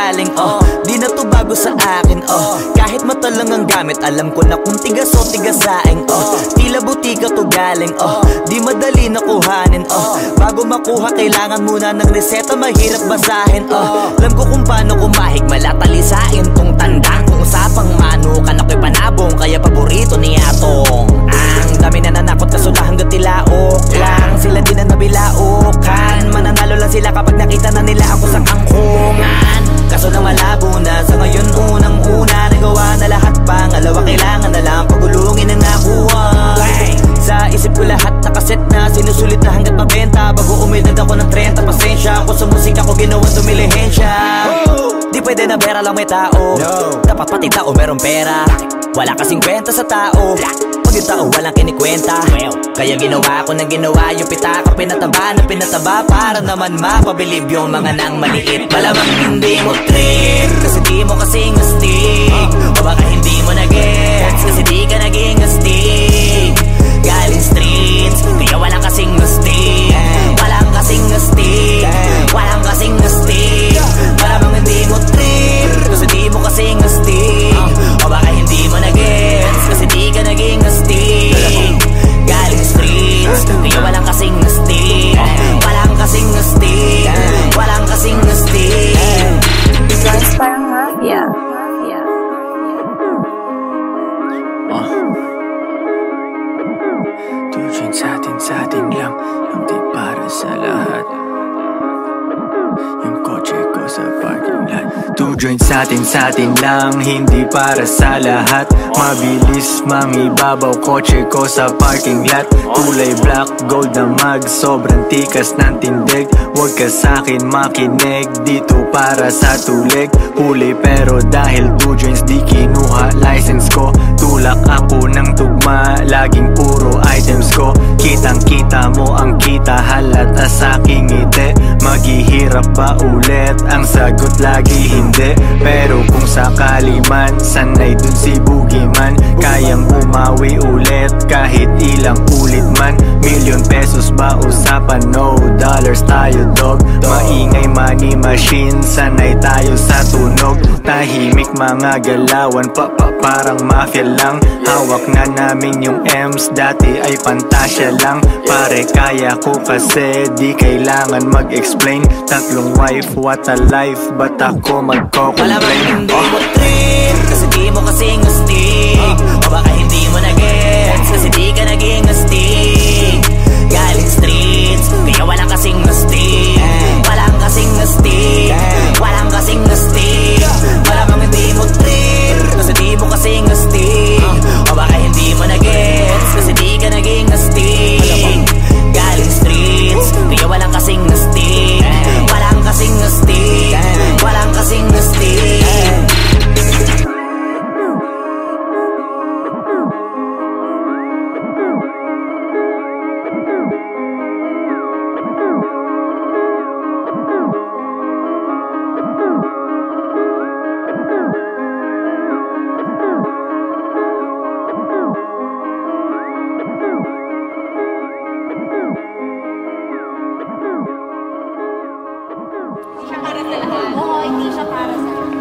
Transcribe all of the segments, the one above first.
galing, di na to bago sa akin, kahit mata lang ang gamit, alam ko na kung tigas o tigasaing, tila butika to galing, di madali na kuhanin, bago makuha kailangan muna ng reseta, mahirap basahin, alam ko kung paano kumahig, malatalisain tong tandang, kung usapang manukan ako'y panabong, kaya paborito ni Atong. Ang dami na nanakot kasula hanggang tilaok lang, sila din na nabilaukan, mananalo lang sila kapag nakita na nila ako sa kangkungan. Kaso lang malabo na sa ngayon, unang-una nagawa na lahat, pangalawa kailangan na lang pagulungin ang nakuha. Sa isip ko lahat nakaset na, sinusulit na hanggat mabenta, bago umidad ako ng 30, pasensya ako sa musika ko ginawa dumilihensya. Di pwede na pera lang may tao, dapat pati tao merong pera, wala kasing kwenta sa tao pag yung tao walang kinikwenta. Kaya ginawa ko ng ginawa, yung pitaka pinataba na pinataba, para naman mapabilib yung mga nang maliit. Malamang hindi mo trip, kasi di mo kasing astig, o baka hindi mo na-gets, kasi di ka naging astig. Galing streets, kaya walang kasing astig, walang kasing astig, walang kasing astig. Malamang hindi mo trip, kasi di mo kasing astig, o baka hindi mo na-gets, kasi di ka naging astig. Galing streets, kaya walang kasing astig, walang kasing astig, walang kasing astig. Guys, parang mafia. Tujuan sa atin lang, hindi para sa lahat. Yung kotse ko sa parking lot. Tujuan sa atin lang, hindi para sa lahat. Mabilis, mangibabaw, kotse ko sa parking lot. Kulay black, gold na mag, sobrang tikas ng tindig. Huwag ka sa'kin makinig, dito para sa tulig. Huli pero dahil 2 joints di kinuha license ko. Tulak ako ng tugma, laging puro items ko. Kitang kita mo ang kita, halata sa'king ngiti. Maghihirap ba ulit? Ang sagot lagi hindi. Pero kung sakali man, sanay dun si Boogeyman. Kayang bumawi ulit kahit ilang ulit man. Million pesos ba usapan? No, dollars tayo dog. Maingay money machine, sanay tayo sa tunog. Tahimik mga galawan, parang mafia lang. Hawak na namin yung M's, dati ay pantasya lang. Pare kaya ko kasi di kailangan mag-explain. Tatlong wife, what a life, ba't ako magko-complain? Malamang hindi mo trip, kasi di mo kasing astig, o baka hindi mo na-gets, kasi di ka naging astig. Galing streets, kaya walang kasing astig, walang kasing astig, walang kasing astig. Malamang hindi mo trip, kasi di mo kasing astig, o baka hindi mo na-gets, kasi di ka naging astig. Galing streets, kaya walang kasing astig, walang kasing astig, walang kasing astig. Oo, hindi siya para sa lahat.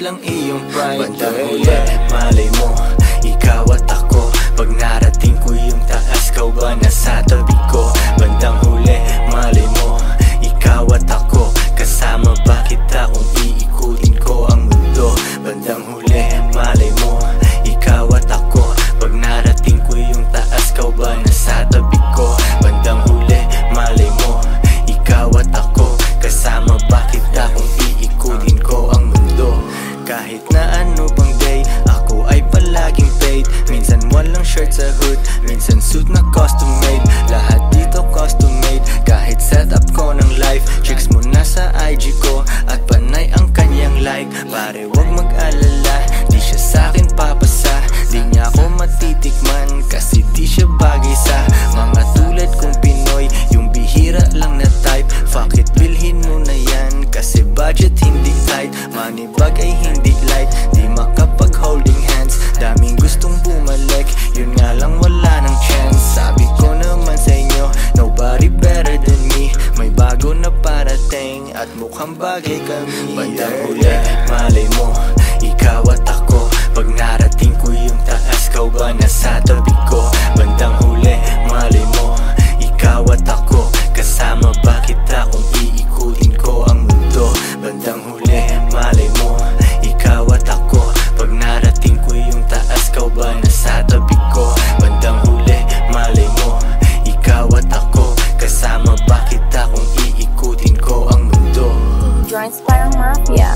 lang iyong pride. Bandang huli, malay mo, ikaw at ako. Pag narating ko yung taas, kau ba nasa tabi ko? Bandang huli, malay mo, ikaw at ako. Kasama ba kita kung iikutin ko ang mundo? Bandang huli, malay mo, ikaw at ako. Pag narating ko yung taas, kau ba nasa tabi ko? Bandang huli, malay mo, ikaw at ako. Kasama ba kita kung iikutin ko ang mundo? Kahit na ano pang day, ako ay palaging paid. Minsan walang shirt sa hood, minsan suit na custom made. Lahat dito custom made, kahit setup ko ng life. Chicks mo na sa IG ko, at panay ang kanyang like. Pare wag mag-alala, di siya sa'kin papasa. Di niya ako matitikman, kasi di siya bagay sa mga tulad kong Pinoy. Yung bihira lang na type, fuck it, bilhin mo na yan. Kasi budget hindi tight, money bag ay hindi light. Di makapag holding hands, daming gustong bumalik. Yun nga lang wala ng chance. Sabi ko naman sa inyo, nobody better than me. May bago na parating, at mukhang bagay kami. Bandang huli, malay mo, ikaw at ako. Pag narating ko yung taas, kau ba nasa tabi ko? Bandang huli, malay mo, ikaw at ako. Kasama ba kita kung iikutin ko ang mundo? Bandang huli, malay mo, ikaw at ako. Pag narating ko yung taas, kau ba nasa tabi ko? Bandang huli, malay mo, ikaw at ako. Kasama ba kita kung iikutin ko ang mundo? Joints parang mafia.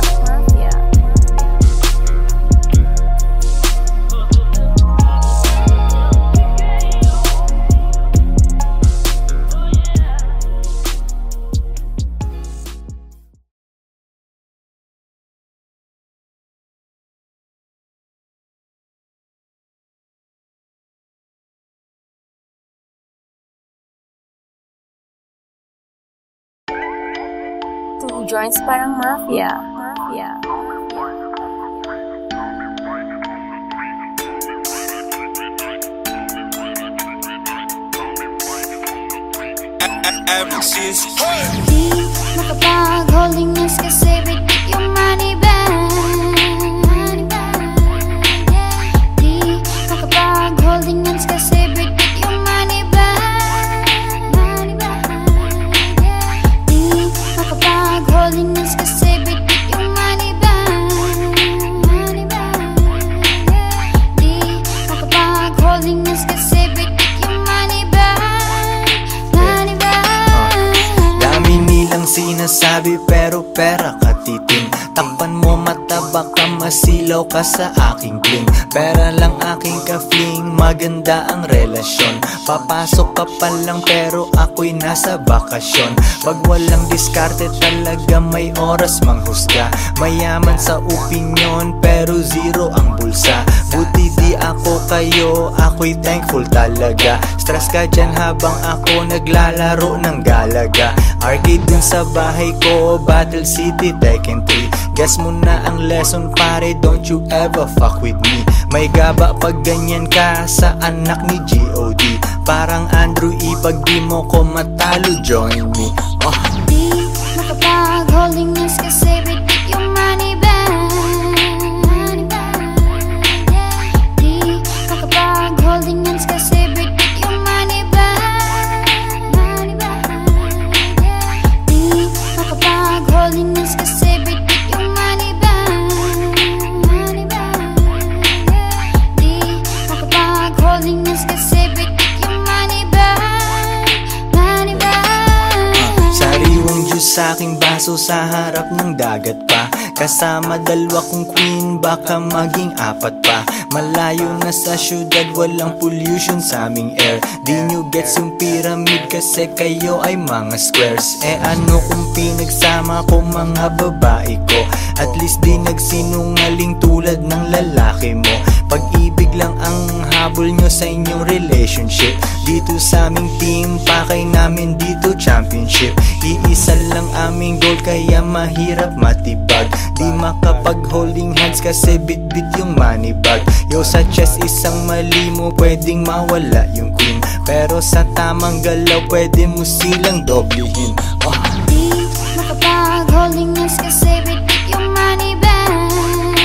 Joints parang mafia. Di makapag-holding hands kasi bigit yung money bag. Di makapag-holding hands kasi bigit yung money bag. Di makapag-holding hands kasi bigit yung money bag. Di makapag-holding hands kasi bigit yung money bag. Dami nilang sinasabi pero pera katiting. Takpan mo mata baka masilaw ka sa aking bling. Pera lang aking ka-fling, maganda ang relasyon. Papasok ka pa lang pero ako'y nasa bakasyon. Pag walang diskarte talaga may oras manghusga. Mayaman sa opinyon pero zero ang bulsa. Buti di ako kayo, ako'y thankful talaga. Stress ka dyan habang ako naglalaro ng galaga. Arcade dun sa bahay ko, Battle City, Tekken 3. Guess mo na ang lesson pare, don't you ever fuck with me. May gaba pag ganyan ka sa anak ni G.O.D. Parang Andrew E, pag di mo ko matalo, join me. Di makapag-holding hands kasi bigit yung money bag. Di makapag-holding hands kasi bigit yung money bag. Di makapag-holding hands kasi bigit yung money bag. Di makapag-holding hands kasi bigit yung money bag. Sariwang juice sa aking baso sa harap ng dagat pa. Kasama dalawa kong queen, baka maging apat pa. Malayo na sa syudad, walang pollution sa aming air. Di nyo gets yung pyramid kasi kayo ay mga squares. Ano kung pinagsama ko mga babae ko? At least di nagsinungaling tulad ng lalaki mo. Pag-ibig lang ang habol nyo sa inyong relationship. Dito sa aming team, pakay namin dito championship. Iisa lang aming goal kaya mahirap matibag. Di makapag-holding hands kasi bit-bit yung money bag. Yo sa chest isang mali mo pwedeng mawala yung queen. Pero sa tamang galaw pwede mo silang doblehin. Di makapag-holding hands kasi bit-bit yung money bag.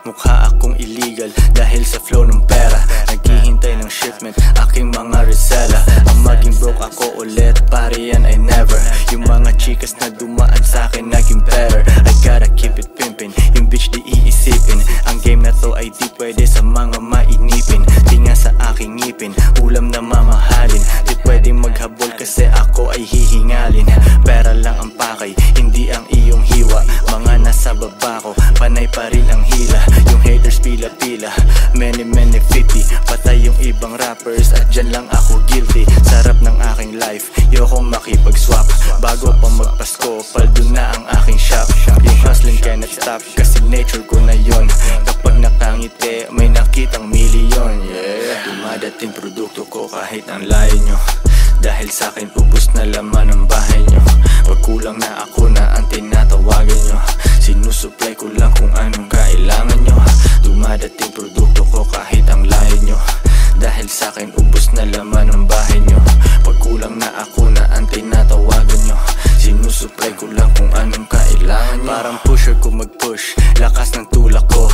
Mukha akong illegal dahil sa flow ng pera. Naghihintay ng shipment, aking mga resela. Ang maging broke ako ulit, pare yan ay never. Yung mga chikas na dumaan sa akin naging better. I gotta keep it pimpin', yung bitch di iisipin. Ang game na to ay di pwede sa mga mainipin. Di nga sa aking ngipin, ulam na mamahalin. Di pwede maghabol kasi ako ay hihingalin. Pera lang ang pakay, hindi ang iyong hiwa. Mga nasa baba ko, panay pa rin ang hila. Yung haters pila-pila, many 50. Patay yung ibang rappers at dyan lang ako guilty. Sarap ng aking life, yoko makipag-swap. Bago pa magpasko, paldo na ang aking shop. Yung hustling cannot stop, kasi nature ko na yon. Kapag nakangiti, may nakitang milyon. Yeah, dumadating produkto ko kahit ang layo nyo. Dahil sa'kin ubos na laman ang bahay nyo. Pag kulang na ako na ang tinatawagan nyo. Sinusupply ko lang kung anong kailangan nyo. Dumadating produkto ko kahit ang layo nyo. Dahil sa'kin ubos na laman ang bahay nyo. Pag kulang na ako na ang tinatawagan nyo. Sinusupply ko lang kung anong kailangan nyo. Parang pusher ko mag-push, lakas ng tulak ko.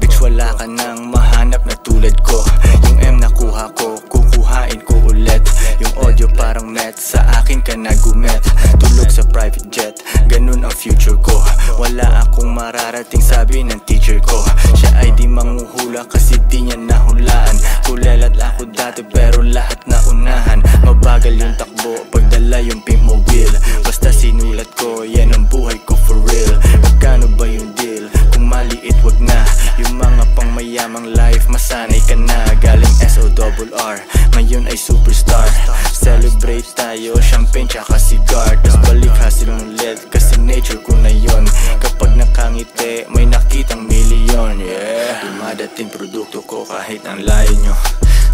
Bitch wala ka nang mahanap na tulad ko. Yung M nakuha ko, kukuhain ko ulit. Yung audio parang met, sa akin ka nagumet. Tulog sa private jet, ganun ang future ko. Wala akong mararating, sabi ng teacher ko. Siya ay di manghuhula kasi di niya nahulaan. Kulelat ako dati pero lahat na unahan. Mabagal yung takbo, pagdala yung pink mobile. Basta sinulat ko, yan ang buhay ko for real. Magkano ba yung deal? Kung maliit wag na. Yung mga pang mayamang life, masanay ka na. Galing SORR, ngayon ay superstar. Celebrate tayo, champagne tsaka cigar. Tas balik hasil ulit, kasi nature ko na yon. Kapag nakangiti, may nakitang milyon. Yeah, dumadating produkto ko kahit ang layo nyo.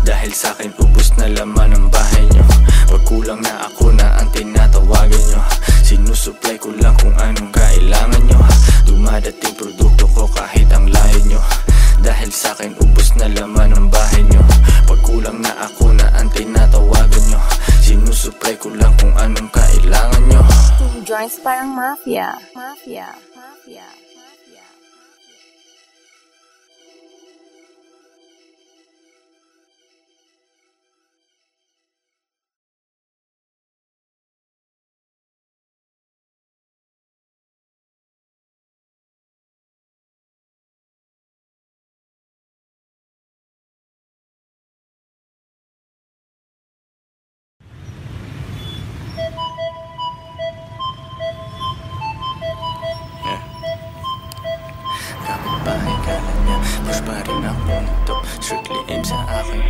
Dahil sa'kin ubos na laman ang bahay nyo. Pag kulang na ako na ang tinatawagan nyo. Sinusupply ko lang kung anong kailangan nyo. Dumadating produkto ko kahit ang layo nyo. Dahil sa'kin ubos na laman ang bahay nyo. Pag kulang na ako na ang tinatawagan nyo. Sinusupply ko lang kung anong kailangan nyo. Joints parang mafia. Mafia. Mafia. Mafia. Kapitbahay kala niya, push pa rin ako nito. Strictly aim sa aking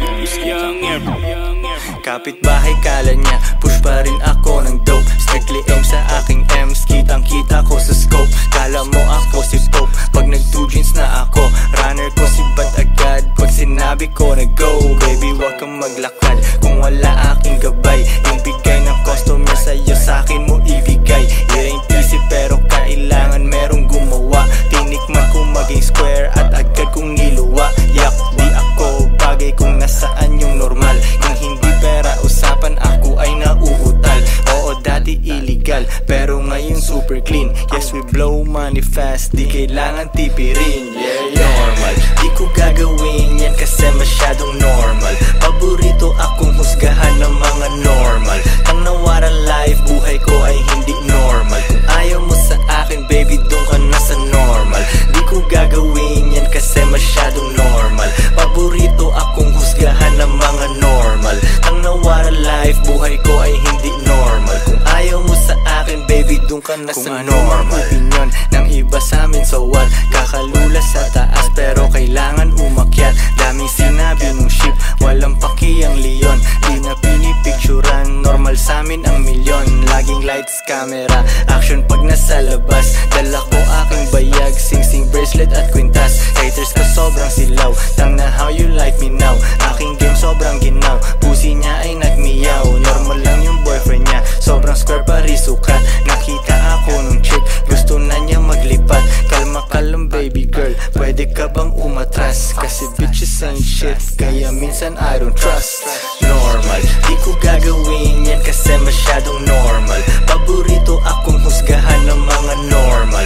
Kapitbahay kala niya, push pa rin ako ng dope. Strictly aim sa aking M's, kitang kita ko sa scope. Kala mo ako si Pope, pag nag-2 jeans na ako. Runner ko si Bat agad, pag sinabi ko na go. Baby wag kang maglakad, kung wala aking gabay. Yung bigay ng customer sa'yo, sa'kin mo ibigay. It ain't easy pero kailangan merong gumawa. Tinikman ko maging square at agad kong niluwa. Yak, di ako bagay kung nasaan yung normal. Kung hindi pera usapan, ako ay nauutal. Oo, dati illegal, pero ngayon super clean. Yes, we blow money fast, di kailangan tipirin. Yeah, normal, di ko gagawin yan kasi masyadong normal. Paborito akong husgahan ng mga normal. Ang nawaran life, buhay ko ay hindi normal. Kung ayaw mo sa akin, baby, doon ka na sa normal. Di ko gagawin yan kasi masyadong normal. Paborito akong husgahan ng mga normal. Ang nawaran life, buhay ko ay hindi normal. Kung ayaw mo sa akin, baby, doon ka na sa normal. Opinion ng iba sa amin, so what? Kakalula sa taas pero kailangan umakyat. Daming sinabi nung ship, walang paki ang leon. Di na pinipicturan, normal sa amin ang milyon. Laging lights, camera, action pag nasa labas. Dala ko aking bayag, sing-sing bracelet at kwintas. Haters ko sobrang silaw, tang na how you like me now. Aking game sobrang ginaw, pusi niya ay nagmiyaw. Normal lang yung boyfriend niya, sobrang square parisukat. Nakita ako nung chick, gusto na niya maglipat. Kalma ka lang baby girl, pwede ka bang umatras? Kasi bitches ain't shit, kaya minsan I don't trust. Normal, di ko gagawin yan kasi masyadong normal. Paborito akong husgahan ng mga normal.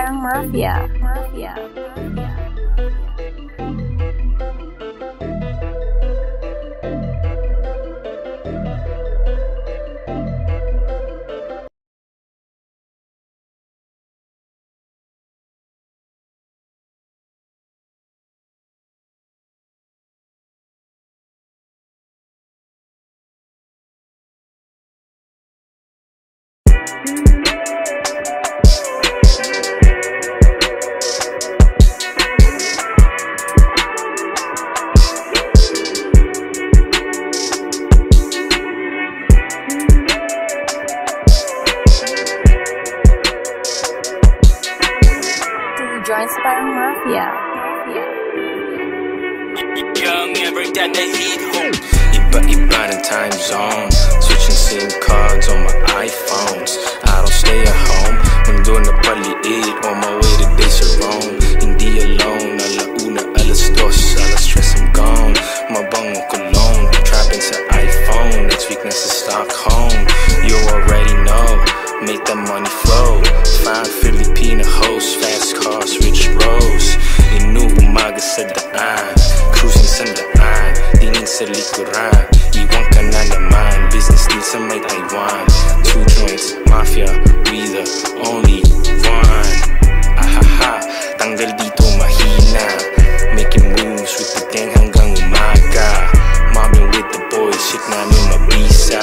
parang Mafia. Joints parang Mafia. Young, never got the heat home. Iba-iba ng time zone, switching SIM cards on my iPhones. I don't stay at home, mundo na paliit, on my way to days of Rome. Hindi alone, alauna, alas dos, alas stress, I'm gone. Mabang cologne, trapping sa iPhone, next week nasa Stockholm. You already know, make the money flow. Find Filipino hosts, fast cars, rich bros. Inuumaga sa daan, cruising sa daan, tingin sa likuran, iwan ka na naman, business din sa may Taiwan. 2 joints, Mafia, we the only one. Ahaha, tanggal dito mahina, making moves with the gang hanggang umaga. Mobbing with the boys, shit namin mabisa.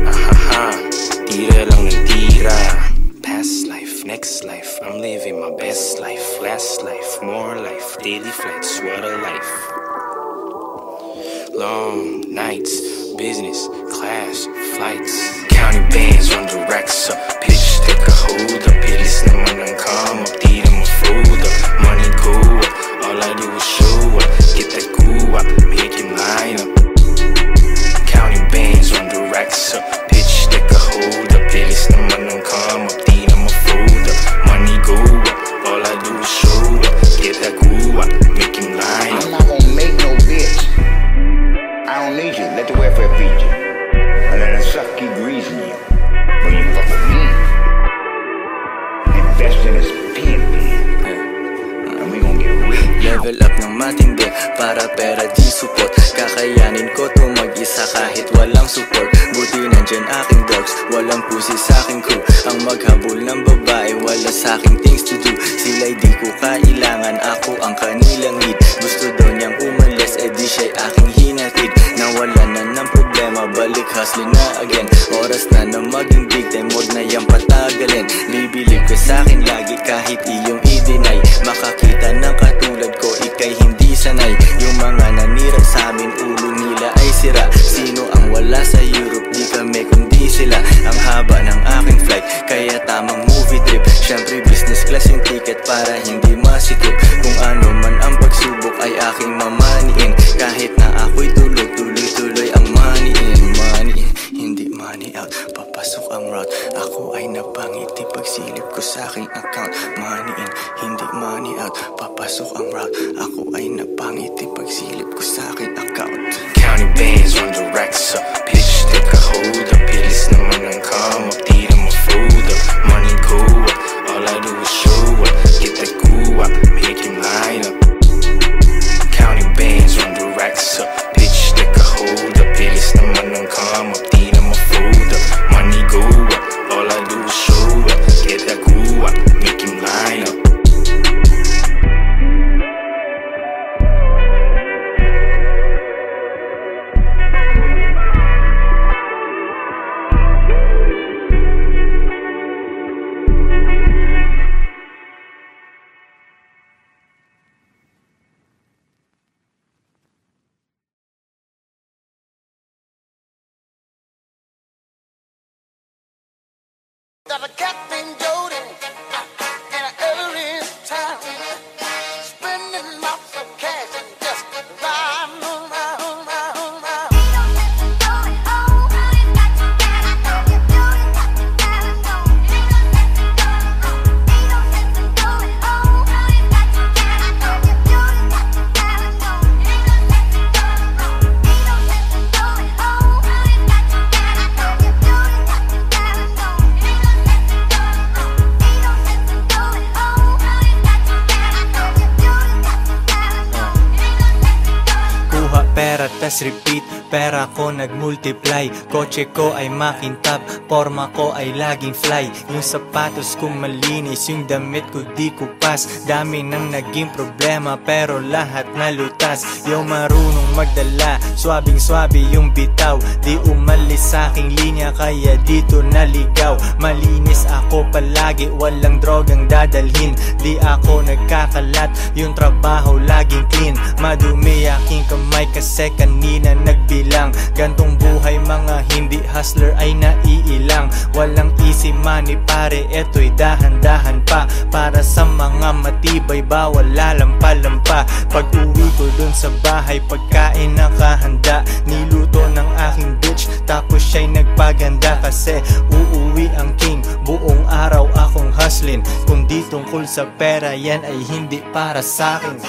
Ahaha, tira lang ng tira. Past life, next life, I'm living my best life. Last life, more life, daily flights, what a life. Long nights, business, class, flights. Counting bands on the racks up, pitch, take a hold up. Bilis naman ang come up, di na ma-fold up. Money go up, all I do is show up. Get that goo up, make him line up. Counting bands on the racks up, pitch, take a hold up. Bilis naman ang come up, di na ma-fold up. Money go up, all I do is show up. Get that goo up, make him line up. I'm not gonna make no bitch. I don't need you, let the welfare feed you. And let it suck you, greasing you. When you fuck with me, invest in this pen. And we gonna get rich. Level up ng matindi, para pera di support. Kakayanin ko to mag-isa kahit walang support. Buti nandyan aking dogs, walang pusi sa aking crew. Ang maghabol ng babae, wala sa aking things to do. Sila'y di ko kailangan, ako ang kanilang lead. Gusto daw niyang umalis, di siya'y aking hinatid. Nawala na ng problema, balik hustling na again. Oras na na maging big time, huwag na yang patagalin. Bibilib ka sa'kin lagi kahit iyong i-deny. Makakita ng katulad ko, ikay hindi sanay. Yung mga nanira sa amin, ulo nila ay sira. Sino ang wala sa Europe, di kami kundi sila. Ang haba ng aking flight, kaya tamang movie trip. Syempre business class yung ticket para hindi masikip. Kung ano man ang pagsubok ay aking mamaniin. Kahit na ako'y tulog, tuloy-tuloy ang money in. Money in, hindi money out, papasok ang route. Ako ay napangiti pagsilip ko sa aking account. Money in, hindi money out, papasok ang route. Ako ay napangiti pagsilip ko sa aking account. Counting bands on the racks up, pitch, take a hold up. Bilis naman ang come up, di na ma-fold up. Money go up, all I do is show up. Get that goo up, make him line up. Counting bands on the racks up, pitch, take a hold up. Bilis naman ang come up, di na ma-fold up. Money go up, all I do is show up. Get that goo up, make him line up. Got a cat named Jody in every town, spending lots of cash and just riding around. pera tas repeat, pera ko nagmultiply. Kotse ko ay makintab, forma ko ay laging fly. Yung sapatos ko malinis, yung damit ko di kupas. Dami nang naging problema pero lahat nalutas. Yung marunong magdala, swabing swabe yung bitaw. Di umalis sa aking linya kaya dito naligaw. Malinis ako palagi, walang drogang dadalhin. Di ako nagkakalat, yung trabaho laging clean. Madumi aking kamay kasi kanina nagbilang. Gantong buhay mga hindi hustler ay naiilang. Walang easy money pare, eto'y dahan-dahan pa. Para sa mga matibay bawal lalampa-lampa. Pag uwi ko dun sa bahay pagkain nakahanda. Niluto ng aking bitch tapos siya'y nagpaganda. Kasi uuwi ang king, buong araw akong hustling. Kung di tungkol sa pera yan ay hindi para sa'kin.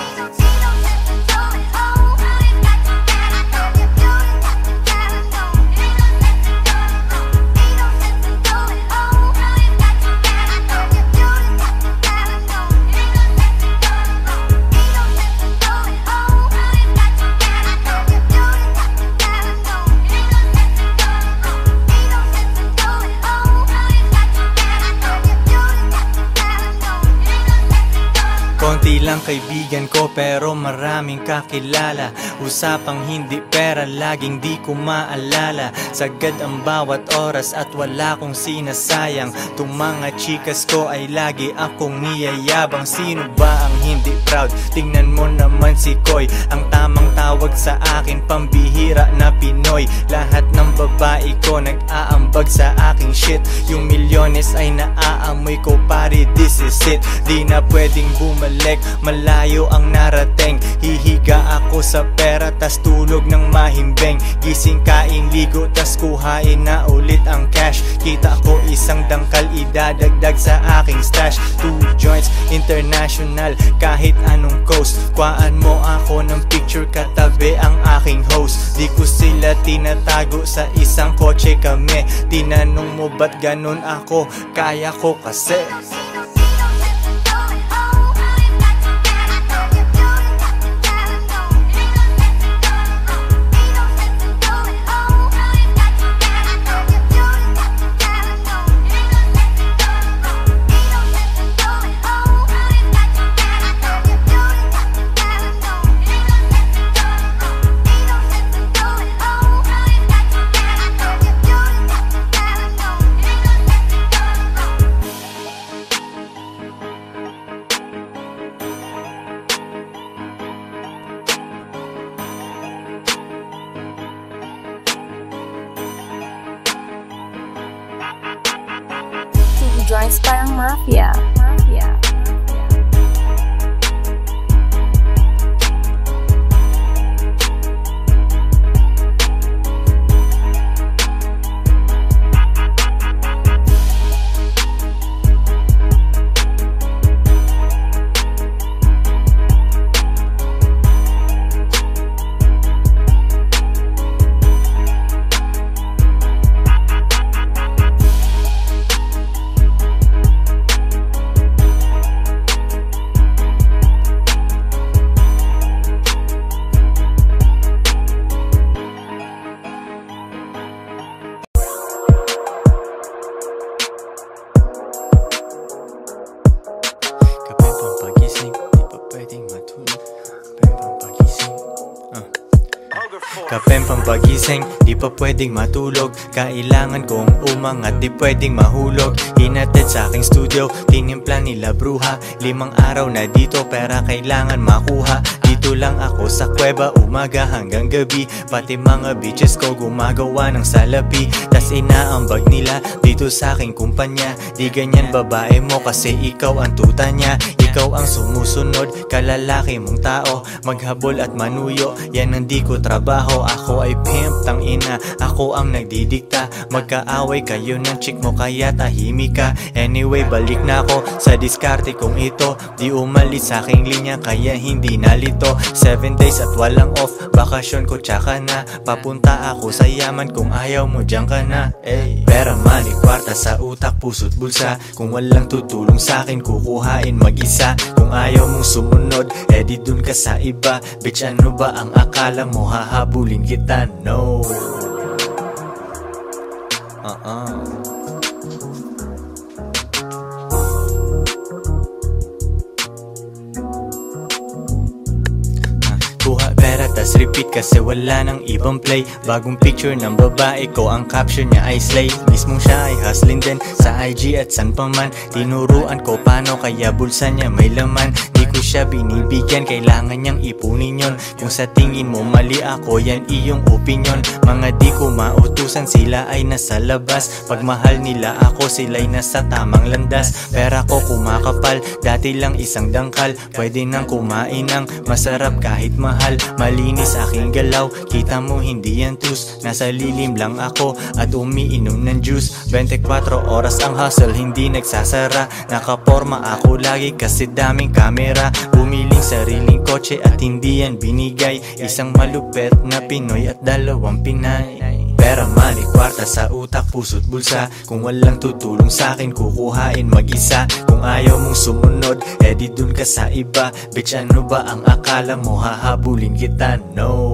Konti lang kaibigan ko pero maraming kakilala. Usapang hindi pera laging di ko maalala. Sagad ang bawat oras at wala kong sinasayang. Tung mga chikas ko ay lagi akong niyayabang. Sino ba ang hindi proud? Tingnan mo naman si Koy. Ang tamang tawag sa akin pambihira na Pinoy. Lahat ng babae ko nag-aambag sa aking shit. Yung milyones ay naaamoy ko pare, this is it. Di na pwedeng bumalik, malayo ang narating. Hihiga ako sa pera tas tulog ng mahimbing. Gising kain ligo tas kuhain na ulit ang cash. Kita ko isang dangkal idadagdag sa aking stash. 2 joints international kahit anong coast. Kuhaan mo ako ng picture katabi ang aking host. Di ko sila tinatago sa isang kotse kami. Tinanong mo ba't ganun ako? Kaya ko kasi. Joints parang mafia. Kapeng pampagising, di pa pwedeng matulog. Kailangan kong umangat, di pwedeng mahulog. Hinatid sa aking studio, tinimpla nila bruha. 5 araw na dito, pera kailangan makuha. Dito lang ako sa kuweba, umaga hanggang gabi. Pati mga bitches ko gumagawa ng salapi. Tas inaambag nila dito sa aking kumpanya. Di ganyan babae mo kasi ikaw ang tuta niya. Ikaw ang sumusunod, kalalaki mong tao. Maghabol at manuyo, yan ang di ko trabaho. Ako ay pimp, tang ina, ako ang nagdidikta. Magkaaway kayo ng chick mo kaya tahimik ka. Anyway, balik na ako sa diskarte kong ito. Di umalis sa aking linya kaya hindi nalito. 7 days at walang off, bakasyon ko tsaka na. Papunta ako sa yaman kung ayaw mo dyan ka na. Pera, money, kwarta sa utak, puso't bulsa. Kung walang tutulong sa akin, kukuhain mag-isa. bulsa. Kung ayaw mong sumunod, di dun ka sa iba. Bitch, ano ba ang akala mo? Hahabulin kita, no. Kuha pera tas repeat kasi wala nang ibang play. Bagong picture ng babae ko, ang caption niya ay slay. Mismong siya ay hustling din sa IG at san pa man. Tinuruan ko paano kaya bulsa niya may laman. Di ko siya binibigyan, kailangan niyang ipunin yon. Kung sa tingin mo mali ako, yan iyong opinion. Mga di ko mautusan, sila ay nasa labas. Pag mahal nila ako, sila'y nasa tamang landas. Pera ko kumakapal, dati lang isang dangkal. Pwede nang kumain ng masarap kahit mahal. Malinis aking galaw, kita mo hindi yan tus. Nasa lilim lang ako at umiinom ng juice. 24 oras ang hustle, hindi nagsasara. Nakaporma ako lagi kasi daming kamera. Bumiling sariling kotse at hindi yan binigay. Isang malupet na Pinoy at 2 Pinay. Pera, money, kwarta sa utak, puso't bulsa. Kung walang tutulong sa'kin, kukuhain mag-isa. Kung ayaw mong sumunod, di dun ka sa iba. Bitch, ano ba ang akala mo? Hahabulin kita, no.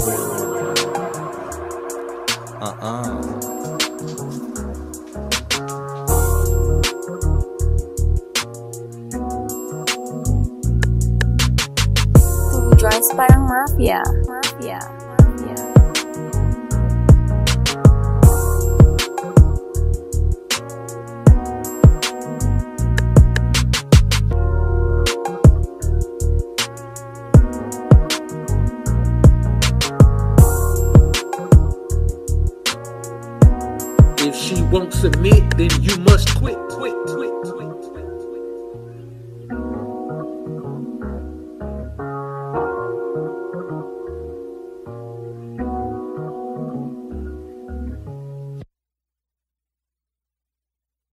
Two Joints Parang Mafia. If she won't submit, then you must quit.